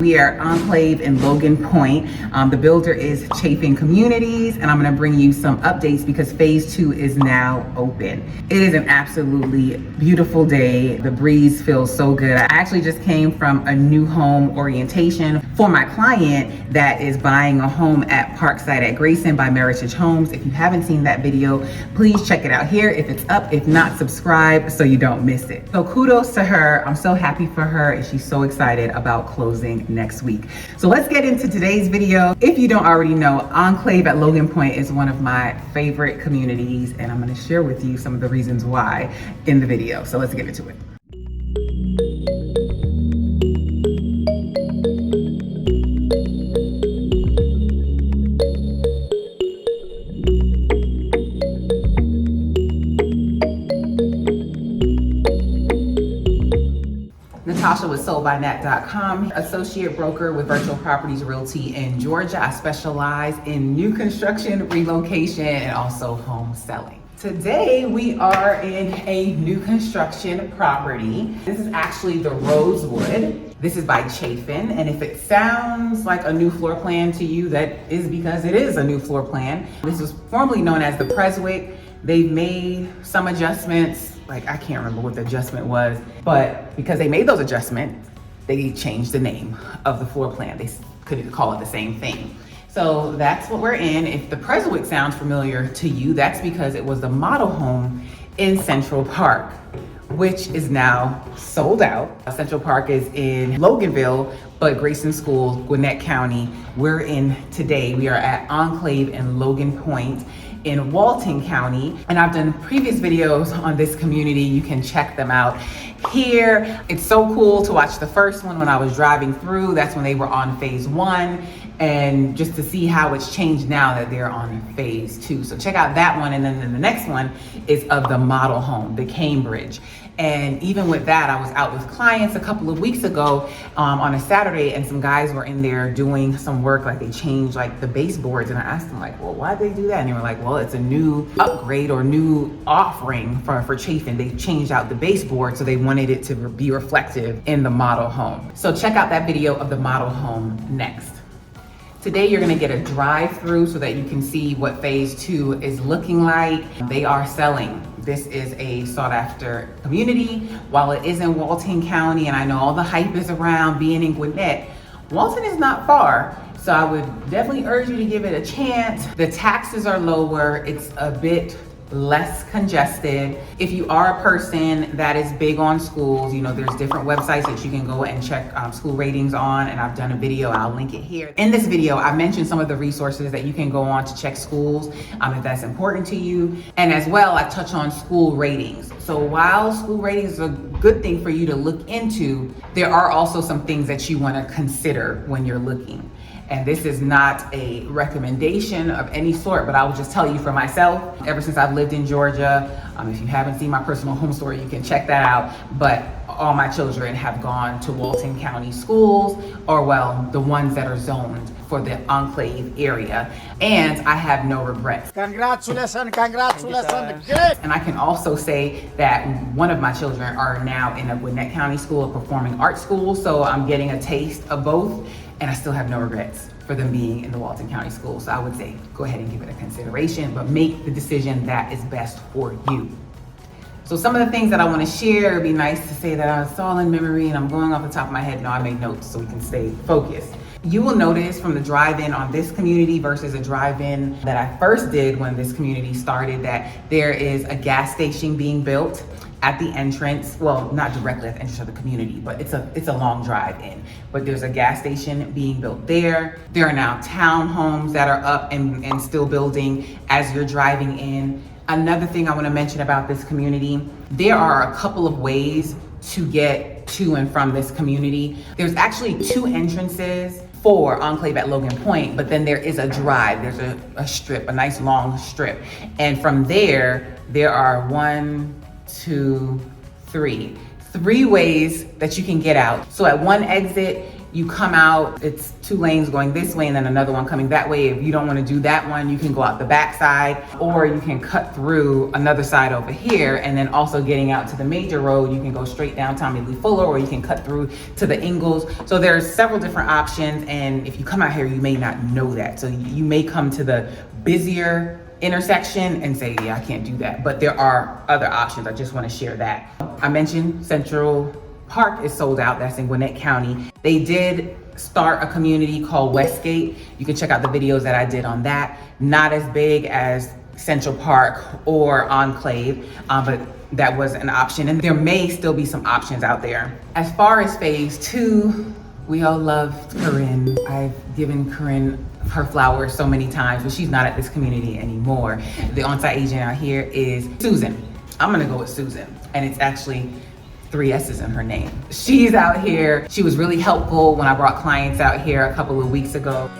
We are Enclave in Logan Point. The builder is Chafin Communities, and I'm gonna bring you some updates because phase 2 is now open. It is an absolutely beautiful day. The breeze feels so good. I actually just came from a new home orientation for my client that is buying a home at Parkside at Grayson by Meritage Homes. If you haven't seen that video, please check it out here. If it's up, if not, subscribe so you don't miss it. So kudos to her. I'm so happy for her, and she's so excited about closing next week. So let's get into today's video. If you don't already know, Enclave at Logan Point is one of my favorite communities, and I'm going to share with you some of the reasons why in the video. So let's get into it. Natasha with soldbynat.com, associate broker with Virtual Properties Realty in Georgia. I specialize in new construction, relocation, and also home selling. Today we are in a new construction property. This is actually the Rosewood. This is by Chafin, and if it sounds like a new floor plan to you, that is because it is a new floor plan. This was formerly known as the Preswick. They've made some adjustments. Like, I can't remember what the adjustment was, but because they made those adjustments, they changed the name of the floor plan. They couldn't call it the same thing. So that's what we're in. If the Preswick sounds familiar to you, that's because it was the model home in Central Park, which is now sold out. Central Park is in Loganville, but Grayson School, Gwinnett County, we're in today. We are at Enclave in Logan Point in Walton County, and I've done previous videos on this community. You can check them out here. It's so cool to watch the first one when I was driving through. That's when they were on phase 1, and just to see how it's changed now that they're on phase 2. So check out that one, and then the next one is of the model home, the Cambridge. And even with that, I was out with clients a couple of weeks ago on a Saturday, and some guys were in there doing some work, like they changed like the baseboards, and I asked them like, well, why'd they do that? And they were like, well, it's a new upgrade or new offering for Chafin. They changed out the baseboard, so they wanted it to be reflective in the model home. So check out that video of the model home next. Today, you're gonna get a drive-through so that you can see what phase 2 is looking like. They are selling. This is a sought-after community. While it is in Walton County, and I know all the hype is around being in Gwinnett, Walton is not far. So I would definitely urge you to give it a chance. The taxes are lower. It's a bit less congested. If you are a person that is big on schools, you know, there's different websites that you can go and check school ratings on, and I've done a video, I'll link it here. In this video, I mentioned some of the resources that you can go on to check schools if that's important to you. And as well, I touch on school ratings. So while school ratings is a good thing for you to look into, there are also some things that you want to consider when you're looking. And this is not a recommendation of any sort, but I will just tell you for myself, ever since I've lived in Georgia, if you haven't seen my personal home story, you can check that out. But all my children have gone to Walton County schools, or well, the ones that are zoned for the Enclave area. And I have no regrets. Congratulations, congratulations. Good. And I can also say that one of my children are now in a Gwinnett County school, a performing arts school. So I'm getting a taste of both, and I still have no regrets for them being in the Walton County School. So I would say, go ahead and give it a consideration, but make the decision that is best for you. So some of the things that I want to share, it'd be nice to say that it's all in memory and I'm going off the top of my head. No, I made notes so we can stay focused. You will notice from the drive-in on this community versus a drive-in that I first did when this community started that there is a gas station being built at the entrance. Well, not directly at the entrance of the community, but it's a long drive in. But there's a gas station being built there. There are now townhomes that are up and still building as you're driving in. Another thing I want to mention about this community, there are a couple of ways to get to and from this community. There's actually 2 entrances for Enclave at Logan Point, but then there is a drive. There's a strip, a nice long strip. And from there are 1, 2, 3 ways that you can get out. So at one exit, you come out, it's 2 lanes going this way and then another one coming that way. If you don't want to do that one, you can go out the back side, or you can cut through another side over here. And then also getting out to the major road, you can go straight down Tommy Lee Fuller, or you can cut through to the Ingalls. So there's several different options. And if you come out here, you may not know that. So you may come to the busier intersection and say, yeah, I can't do that. But there are other options. I just want to share that. I mentioned Central Park is sold out. That's in Gwinnett County. They did start a community called Westgate. You can check out the videos that I did on that. Not as big as Central Park or Enclave, but that was an option. And there may still be some options out there. As far as phase 2, we all love Corinne. I've given Corinne her flowers so many times, but she's not at this community anymore. The on-site agent out here is Susan. I'm gonna go with Susan. And it's actually 3 S's in her name. She's out here. She was really helpful when I brought clients out here a couple of weeks ago.